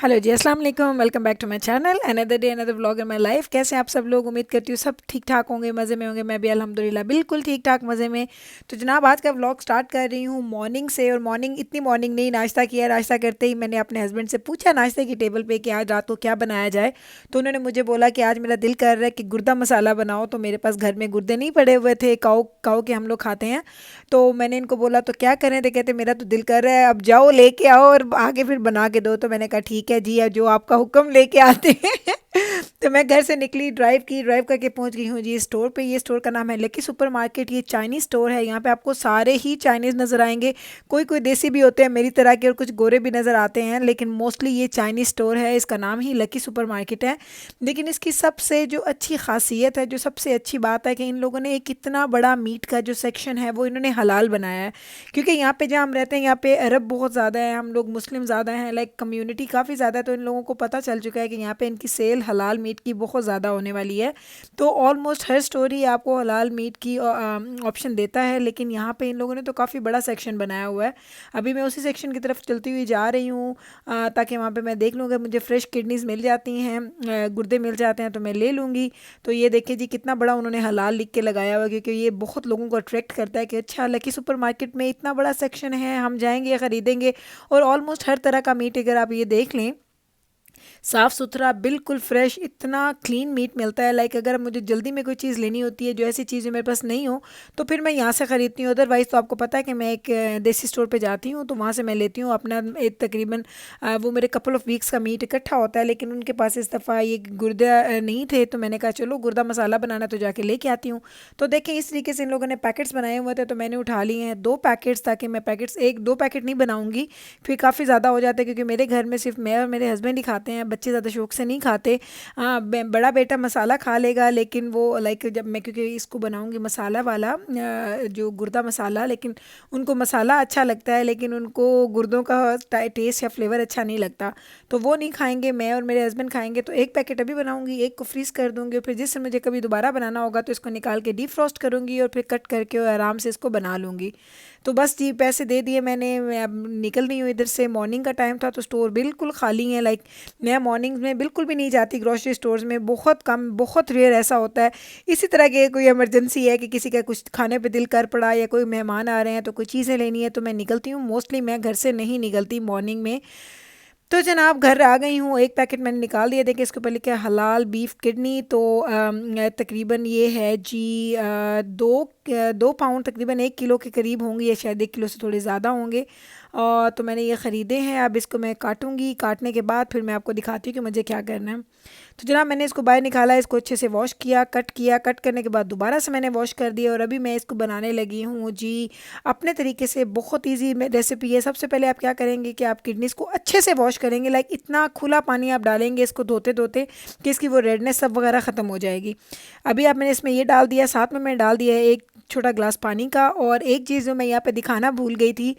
Hello जी, अस्सलाम वालेकुम। Welcome back to my channel. Another day another vlog in my life. कैसे हैं आप सब लोग? उम्मीद करती हूँ सब ठीक ठाक होंगे, मज़े में होंगे। मैं भी अल्हम्दुलिल्लाह बिल्कुल ठीक ठाक मज़े में। तो जनाब, आज का व्लॉग स्टार्ट कर रही हूँ मॉर्निंग से। और मॉर्निंग इतनी मॉर्निंग नहीं, नाश्ता किया। नाश्ता करते ही मैंने अपने हस्बैंड से पूछा नाश्ते की टेबल पे कि आज रात को क्या बनाया जाए। तो उन्होंने मुझे बोला कि आज मेरा दिल कर रहा है कि गुर्दा मसाला बनाओ। तो मेरे पास घर में गुर्दे नहीं पड़े हुए थे, काऊ काऊ के हम लोग खाते हैं। तो मैंने इनको बोला तो क्या करें? तो कहते मेरा तो दिल कर रहा है, अब जाओ लेके आओ और आगे फिर बना के दो। तो मैंने कहा ठीक है जी, जो आपका हुक्म लेके आते हैं। तो मैं घर से निकली, ड्राइव करके पहुंच गई हूँ जी स्टोर पे। ये स्टोर का नाम है लकी सुपर मार्केट। ये चाइनीज़ स्टोर है। यहाँ पे आपको सारे ही चाइनीज़ नज़र आएंगे। कोई कोई देसी भी होते हैं मेरी तरह के, और कुछ गोरे भी नज़र आते हैं, लेकिन मोस्टली ये चाइनीज़ स्टोर है। इसका नाम ही लकी सुपर मार्केट है। लेकिन इसकी सबसे जो अच्छी खासियत है, जो सबसे अच्छी बात है कि इन लोगों ने एक इतना बड़ा मीट का जो सेक्शन है वो इन्होंने हलाल बनाया है। क्योंकि यहाँ पे जहाँ हम रहते हैं, यहाँ पे अरब बहुत ज़्यादा है, हम लोग मुस्लिम ज़्यादा हैं, लाइक कम्युनिटी काफ़ी ज़्यादा है। तो इन लोगों को पता चल चुका है कि यहाँ पे इनकी सेल हलाल मीट की बहुत ज़्यादा होने वाली है। तो ऑलमोस्ट हर स्टोर ही आपको हलाल मीट की ऑप्शन देता है। लेकिन यहाँ पे इन लोगों ने तो काफ़ी बड़ा सेक्शन बनाया हुआ है। अभी मैं उसी सेक्शन की तरफ चलती हुई जा रही हूँ, ताकि वहाँ पे मैं देख लूँगा मुझे फ़्रेश किडनीज़ मिल जाती हैं, गुर्दे मिल जाते हैं तो मैं ले लूँगी। तो ये देखिए जी, कितना बड़ा उन्होंने हलाल लिख के लगाया हुआ है, क्योंकि ये बहुत लोगों को अट्रैक्ट करता है कि अच्छा, लकी सुपर मार्केट में इतना बड़ा सेक्शन है, हम जाएंगे ख़रीदेंगे। और ऑलमोस्ट हर तरह का मीट अगर आप ये देख लें, साफ़ सुथरा, बिल्कुल फ्रेश, इतना क्लीन मीट मिलता है। लाइक अगर मुझे जल्दी में कोई चीज़ लेनी होती है, जो ऐसी चीज़ें मेरे पास नहीं हो, तो फिर मैं यहाँ से ख़रीदती हूँ। अदरवाइज़ तो आपको पता है कि मैं एक देसी स्टोर पे जाती हूँ, तो वहाँ से मैं लेती हूँ अपना एक तकरीबन वो मेरे कपल ऑफ़ वीक्स का मीट इकट्ठा होता है। लेकिन उनके पास इस दफ़ा ये गुर्दा नहीं थे, तो मैंने कहा चलो गुर्दा मसाला बनाना, तो जाके लेके आती हूँ। तो देखें, इस तरीके से इन लोगों ने पैकेट्स बनाए हुए थे, तो मैंने उठा लिए हैं 2 पैकेट्स, ताकि मैं पैकेट्स एक दो पैकेट नहीं बनाऊँगी, फिर काफ़ी ज़्यादा हो जाता है। क्योंकि मेरे घर में सिर्फ मैं और मेरे हस्बैंड ही खाते हैं, बच्चे ज़्यादा शौक से नहीं खाते। हाँ, बड़ा बेटा मसाला खा लेगा, लेकिन वो लाइक जब मैं, क्योंकि इसको बनाऊंगी मसाला वाला जो गुर्दा मसाला, लेकिन उनको मसाला अच्छा लगता है, लेकिन उनको गुर्दों का टेस्ट या फ्लेवर अच्छा नहीं लगता। तो वो नहीं खाएंगे, मैं और मेरे हस्बैंड खाएंगे। तो एक पैकेट अभी बनाऊंगी, एक को फ्रीज़ कर दूंगी, और फिर जिससे मुझे कभी दोबारा बनाना होगा तो इसको निकाल के डीप फ्रॉस्ट करूंगी, और फिर कट करके और आराम से इसको बना लूँगी। तो बस जी, पैसे दे दिए मैंने, मैं अब निकल रही हूँ इधर से। मॉर्निंग का टाइम था तो स्टोर बिल्कुल खाली है। लाइक मैं मॉर्निंग्स में बिल्कुल भी नहीं जाती ग्रोसरी स्टोर्स में, बहुत कम, बहुत रेयर ऐसा होता है। इसी तरह की कोई इमरजेंसी है कि किसी का कुछ खाने पे दिल कर पड़ा, या कोई मेहमान आ रहे हैं तो कोई चीज़ें लेनी है, तो मैं निकलती हूँ। मोस्टली मैं घर से नहीं निकलती मॉर्निंग में। तो जनाब, घर आ गई हूँ, एक पैकेट मैंने निकाल दिया। देखिए इसके ऊपर लिखा है हलाल बीफ किडनी। तो तकरीबन ये है जी 2 पाउंड, तकरीबन 1 किलो के करीब होंगे, या शायद 1 किलो से थोड़े ज़्यादा होंगे। और तो मैंने ये ख़रीदे हैं। अब इसको मैं काटूंगी, काटने के बाद फिर मैं आपको दिखाती हूँ कि मुझे क्या करना है। तो जनाब, मैंने इसको बाहर निकाला, इसको अच्छे से वॉश किया, कट करने के बाद दोबारा से मैंने वॉश कर दिया, और अभी मैं इसको बनाने लगी हूँ जी अपने तरीके से। बहुत ईजी रेसिपी है। सबसे पहले आप क्या करेंगे कि आप किडनीस को अच्छे से वॉश करेंगे। लाइक इतना खुला पानी आप डालेंगे इसको धोते धोते कि इसकी वो रेडनेस सब वगैरह ख़त्म हो जाएगी। अभी आप मैंने इसमें ये डाल दिया, साथ में मैंने डाल दिया है 1 छोटा ग्लास पानी का। और एक चीज़ जो मैं यहाँ पे दिखाना भूल गई थी,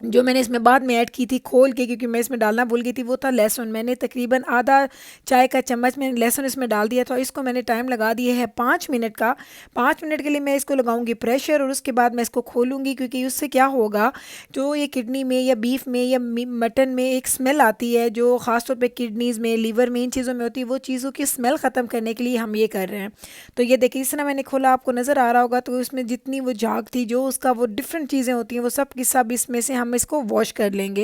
जो मैंने इसमें बाद में ऐड की थी खोल के, क्योंकि मैं इसमें डालना भूल गई थी, वो था लहसुन। मैंने तकरीबन आधा चाय का चम्मच मैंने लहसुन इसमें डाल दिया था। इसको मैंने टाइम लगा दिया है 5 मिनट का। 5 मिनट के लिए मैं इसको लगाऊंगी प्रेशर, और उसके बाद मैं इसको खोलूंगी। क्योंकि उससे क्या होगा, जो ये किडनी में या बीफ में या मटन में एक स्मेल आती है, जो ख़ासतौर पर किडनीज़ में, लीवर में, इन चीज़ों में होती है, वो चीज़ों की स्मेल ख़त्म करने के लिए हम ये कर रहे हैं। तो ये देखिए, इस तरह मैंने खोला, आपको नज़र आ रहा होगा। तो उसमें जितनी वो झाग थी, जो उसका वो डिफरेंट चीज़ें होती हैं, वो सब की सब इसमें से हम इसको वॉश कर लेंगे।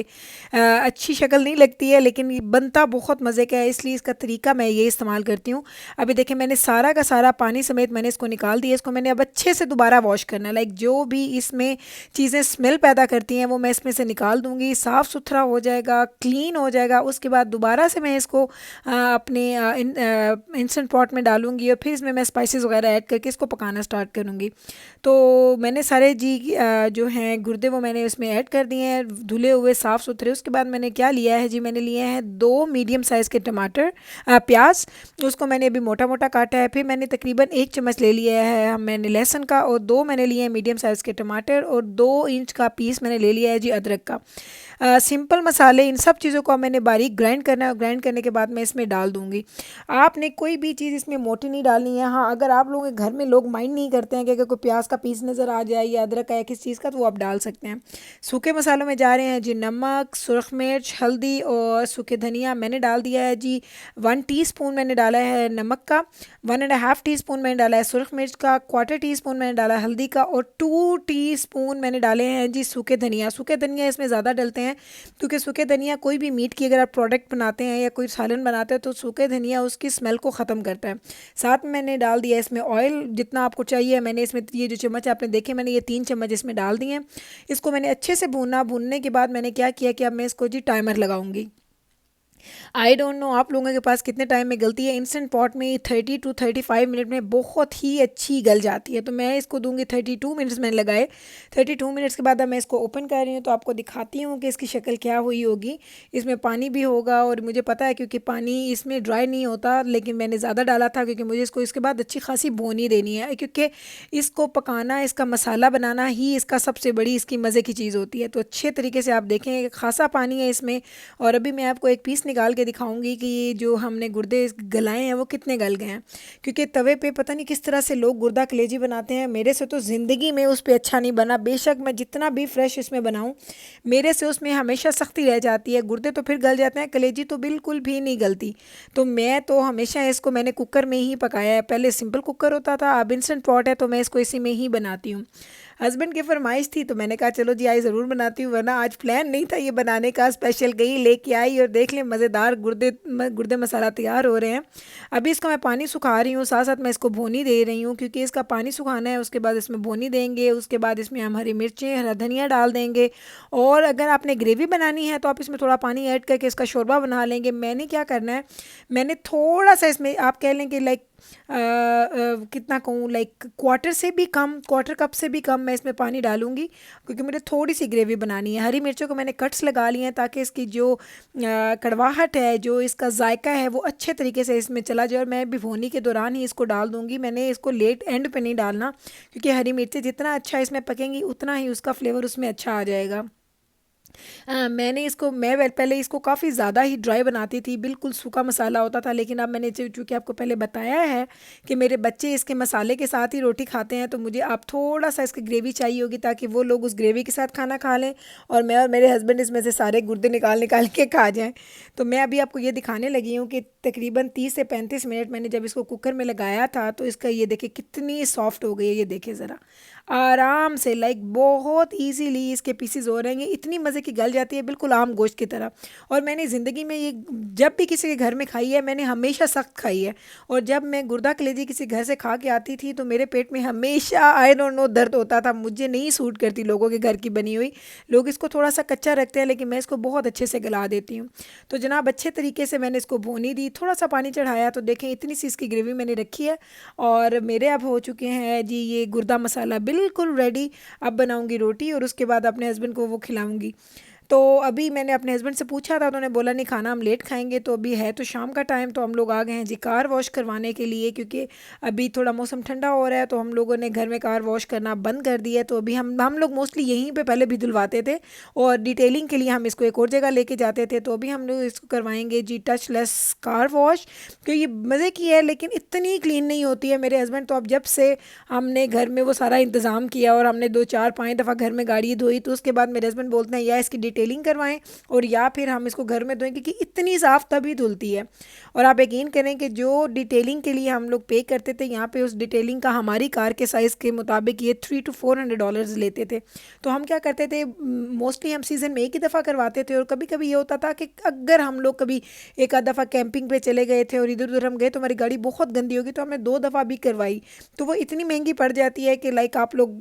अच्छी शक्ल नहीं लगती है, लेकिन ये बनता बहुत मज़े का है, इसलिए इसका तरीका मैं ये इस्तेमाल करती हूँ। अभी देखिए, मैंने सारा का सारा पानी समेत मैंने इसको निकाल दिया। इसको मैंने अब अच्छे से दोबारा वॉश करना है। लाइक जो भी इसमें चीज़ें स्मेल पैदा करती हैं वो मैं इसमें से निकाल दूँगी। साफ़ सुथरा हो जाएगा, क्लीन हो जाएगा। उसके बाद दोबारा से मैं इसको अपने इंस्टेंट पॉट में डालूँगी, और फिर इसमें मैं स्पाइसेस वगैरह ऐड करके इसको पकाना स्टार्ट करूँगी। तो मैंने सारे जी जो हैं गुर्दे वो मैंने उसमें ऐड कर दिए हैं, धुले हुए साफ़ सुथरे। उसके बाद मैंने क्या लिया है जी, मैंने लिए हैं 2 मीडियम साइज़ के टमाटर, प्याज। उसको मैंने अभी मोटा मोटा काटा है। फिर मैंने तकरीबन 1 चम्मच ले लिया है मैंने लहसुन का, और 2 मैंने लिए हैं मीडियम साइज़ के टमाटर, और 2 इंच का पीस मैंने ले लिया है जी अदरक का। सिंपल मसाले, इन सब चीज़ों को मैंने बारीक ग्राइंड करना है और ग्राइंड करने के बाद मैं इसमें डाल दूँगी। आपने कोई भी चीज़ इसमें मोटी नहीं डालनी है। हाँ, अगर आप लोगों के घर में लोग माइंड नहीं करते हैं कि अगर कोई प्याज का पीस नज़र आ जाए या अदरक का या किसी चीज़ का, तो वो आप डाल सकते हैं। सूखे मसालों में जा रहे हैं जी नमक, सुरख मिर्च, हल्दी और सूखे धनिया मैंने डाल दिया है जी। 1 टीस्पून मैंने डाला है नमक का, 1.5 टीस्पून मैंने डाला है सुरख मिर्च का, 1/4 टीस्पून मैंने डाला है हल्दी का और 2 टीस्पून मैंने डाले हैं जी सूखे धनिया। सूखे धनिया इसमें ज़्यादा डलते हैं क्योंकि सूखे धनिया कोई भी मीट की अगर आप प्रोडक्ट बनाते हैं या कोई सालन बनाते हैं तो सूखे धनिया उसकी स्मेल को ख़त्म करता है। साथ में मैंने डाल दिया इसमें ऑयल, जितना आपको चाहिए। मैंने इसमें ये जो चम्मच आपने देखे, मैंने ये 3 चम्मच इसमें डाल दिए हैं। इसको मैंने अच्छे से भूनना। भूनने के बाद मैंने क्या किया कि अब मैं इसको जी टाइमर लगाऊंगी। आई डोंट नो आप लोगों के पास कितने टाइम में गलती है। इंस्टेंट पॉट में 30 to 35 मिनट में बहुत ही अच्छी गल जाती है, तो मैं इसको दूंगी 32 मिनट्स मैंने लगाए। 32 मिनट्स के बाद अब मैं इसको ओपन कर रही हूँ, तो आपको दिखाती हूँ कि इसकी शक्ल क्या हुई होगी। इसमें पानी भी होगा और मुझे पता है क्योंकि पानी इसमें ड्राई नहीं होता, लेकिन मैंने ज़्यादा डाला था क्योंकि मुझे इसको इसके बाद अच्छी खासी भूनी देनी है, क्योंकि इसको पकाना, इसका मसाला बनाना ही इसका सबसे बड़ी इसकी मज़े की चीज़ होती है। तो अच्छे तरीके से आप देखें खासा पानी है इसमें। और अभी मैं आपको एक पीस निकाल के दिखाऊंगी कि ये जो हमने गुर्दे गलाए हैं वो कितने गल गए हैं, क्योंकि तवे पे पता नहीं किस तरह से लोग गुर्दा कलेजी बनाते हैं। मेरे से तो ज़िंदगी में उस पर अच्छा नहीं बना, बेशक मैं जितना भी फ्रेश इसमें बनाऊं, मेरे से उसमें हमेशा सख्ती रह जाती है। गुर्दे तो फिर गल जाते हैं, कलेजी तो बिल्कुल भी नहीं गलती। तो मैं तो हमेशा इसको मैंने कुकर में ही पकाया है। पहले सिंपल कुकर होता था, अब इंस्टेंट पॉट है तो मैं इसको इसी में ही बनाती हूँ। हस्बैंड की फरमाइश थी तो मैंने कहा चलो जी आज ज़रूर बनाती हूँ, वरना आज प्लान नहीं था ये बनाने का। स्पेशल गई लेके आई और देख लें मज़ेदार गुर्दे मसाला तैयार हो रहे हैं। अभी इसका मैं पानी सुखा रही हूँ, साथ साथ मैं इसको भूनी दे रही हूँ क्योंकि इसका पानी सुखाना है। उसके बाद इसमें भूनी देंगे, उसके बाद इसमें हम हरी मिर्चें, हरा धनिया डाल देंगे। और अगर आपने ग्रेवी बनानी है तो आप इसमें थोड़ा पानी ऐड करके इसका शोरबा बना लेंगे। मैंने क्या करना है, मैंने थोड़ा सा इसमें आप कह लें कि लाइक कितना कहूँ, लाइक क्वार्टर से भी कम, क्वार्टर कप से भी कम मैं इसमें पानी डालूंगी क्योंकि मुझे थोड़ी सी ग्रेवी बनानी है। हरी मिर्चों को मैंने कट्स लगा लिए हैं ताकि इसकी जो कड़वाहट है, जो इसका जायका है वो अच्छे तरीके से इसमें चला जाए। और मैं भी भूनी के दौरान ही इसको डाल दूंगी, मैंने इसको लेट एंड पे नहीं डालना क्योंकि हरी मिर्चें जितना अच्छा इसमें पकेंगी उतना ही उसका फ्लेवर उसमें अच्छा आ जाएगा। मैं पहले इसको काफ़ी ज़्यादा ही ड्राई बनाती थी, बिल्कुल सूखा मसाला होता था। लेकिन अब मैंने चूँकि आपको पहले बताया है कि मेरे बच्चे इसके मसाले के साथ ही रोटी खाते हैं, तो मुझे अब थोड़ा सा इसकी ग्रेवी चाहिए होगी ताकि वो लोग उस ग्रेवी के साथ खाना खा लें और मैं और मेरे हस्बैंड इसमें से सारे गुर्दे निकाल निकाल के खा जाएँ। तो मैं अभी आपको ये दिखाने लगी हूँ कि तकरीबन 30 से 35 मिनट मैंने जब इसको कुकर में लगाया था तो इसका ये देखिए कितनी सॉफ्ट हो गई है। ये देखिए ज़रा आराम से, लाइक बहुत इजीली इसके पीसेस हो रहे हैं। इतनी मज़े की गल जाती है, बिल्कुल आम गोश्त की तरह। और मैंने ज़िंदगी में ये जब भी किसी के घर में खाई है मैंने हमेशा सख्त खाई है। और जब मैं गुर्दा कलेजी किसी घर से खा के आती थी तो मेरे पेट में हमेशा आई डोंट नो दर्द होता था। मुझे नहीं सूट करती लोगों के घर की बनी हुई, लोग इसको थोड़ा सा कच्चा रखते हैं, लेकिन मैं इसको बहुत अच्छे से गला देती हूँ। तो जनाब अच्छे तरीके से मैंने इसको भूनी दी, थोड़ा सा पानी चढ़ाया तो देखें इतनी सी इसकी ग्रेवी मैंने रखी है। और मेरे अब हो चुके हैं जी ये गुर्दा मसाला बिल्कुल रेडी। अब बनाऊंगी रोटी और उसके बाद अपने हस्बैंड को वो खिलाऊंगी। तो अभी मैंने अपने हस्बैंड से पूछा था तो उन्होंने बोला नहीं खाना हम लेट खाएंगे। तो अभी है तो शाम का टाइम, तो हम लोग आ गए हैं जी कार वॉश करवाने के लिए, क्योंकि अभी थोड़ा मौसम ठंडा हो रहा है तो हम लोगों ने घर में कार वॉश करना बंद कर दिया है। तो अभी हम लोग मोस्टली यहीं पे पहले भी धुलवाते थे और डिटेलिंग के लिए हम इसको एक और जगह लेके जाते थे। तो अभी हम लोग इसको करवाएंगे जी टचलेस कार वॉश, क्योंकि ये मज़े की है लेकिन इतनी क्लीन नहीं होती है। मेरे हस्बैंड तो अब जब से हमने घर में वो सारा इंतज़ाम किया और हमने 2 4 5 दफ़ा घर में गाड़ी धोई, तो उसके बाद मेरे हस्बैंड बोलते हैं या इसकी डिटेलिंग करवाएं और या फिर हम इसको घर में धोएं, क्योंकि इतनी साफ़ तभी धुलती है। और आप यकीन करें कि जो डिटेलिंग के लिए हम लोग पे करते थे यहाँ पे, उस डिटेलिंग का हमारी कार के साइज़ के मुताबिक ये $300 to $400 लेते थे। तो हम क्या करते थे, मोस्टली हम सीज़न में एक ही दफ़ा करवाते थे। और कभी कभी ये होता था कि अगर हम लोग कभी एक आध दफ़ा कैंपिंग पे चले गए थे और इधर उधर हम गए तो हमारी गाड़ी बहुत गंदी होगी, तो हमने 2 दफ़ा भी करवाई। तो वो इतनी महंगी पड़ जाती है कि लाइक आप लोग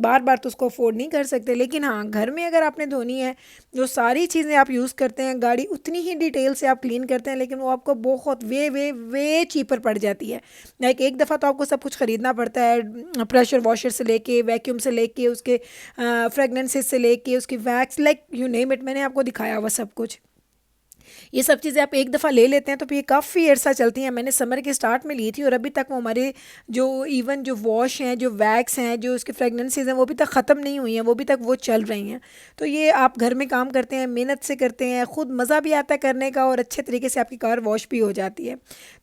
बार बार तो उसको अफोर्ड नहीं कर सकते। लेकिन हाँ, घर में अगर आपने धोनी है, जो सारी चीज़ें आप यूज़ करते हैं, गाड़ी उतनी ही डिटेल से आप क्लीन करते हैं, लेकिन वो आपको बहुत वे वे वे चीपर पड़ जाती है। लाइक एक दफ़ा तो आपको सब कुछ ख़रीदना पड़ता है, प्रेशर वॉशर से लेके, वैक्यूम से लेके, उसके फ्रेगनेंसेस से लेके, उसकी wax, like you name it, मैंने आपको दिखाया हुआ सब कुछ। ये सब चीज़ें आप एक दफ़ा ले लेते हैं तो फिर ये काफ़ी अर्सा चलती हैं। मैंने समर के स्टार्ट में ली थी और अभी तक वो हमारे जो इवन जो वॉश हैं, जो वैक्स हैं, जो उसकी फ्रेगनेंसीज हैं, वो अभी तक ख़त्म नहीं हुई हैं, वो भी तक वो चल रही हैं। तो ये आप घर में काम करते हैं, मेहनत से करते हैं, ख़ुद मज़ा भी आता है करने का और अच्छे तरीके से आपकी कार वॉश भी हो जाती है।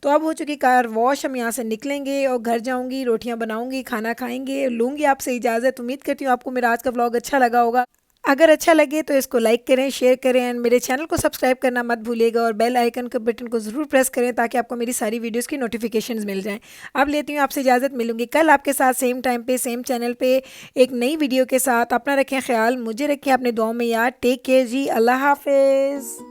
तो अब हो चुकी कार वॉश, हम यहाँ से निकलेंगे और घर जाऊँगी, रोटियाँ बनाऊँगी, खाना खाएँगे, लूँगी आपसे इजाज़त। उम्मीद करती हूँ आपको मेरा आज का व्लॉग अच्छा लगा होगा। अगर अच्छा लगे तो इसको लाइक करें, शेयर करें एंड मेरे चैनल को सब्सक्राइब करना मत भूलिएगा और बेल आइकन के बटन को ज़रूर प्रेस करें ताकि आपको मेरी सारी वीडियोस की नोटिफिकेशंस मिल जाएं। अब लेती हूँ आपसे इजाज़त, मिलूंगी कल आपके साथ सेम टाइम पे सेम चैनल पे एक नई वीडियो के साथ। अपना रखें ख्याल, मुझे रखें अपने दुआओं में याद। टेक केयर जी, अल्लाह हाफिज़।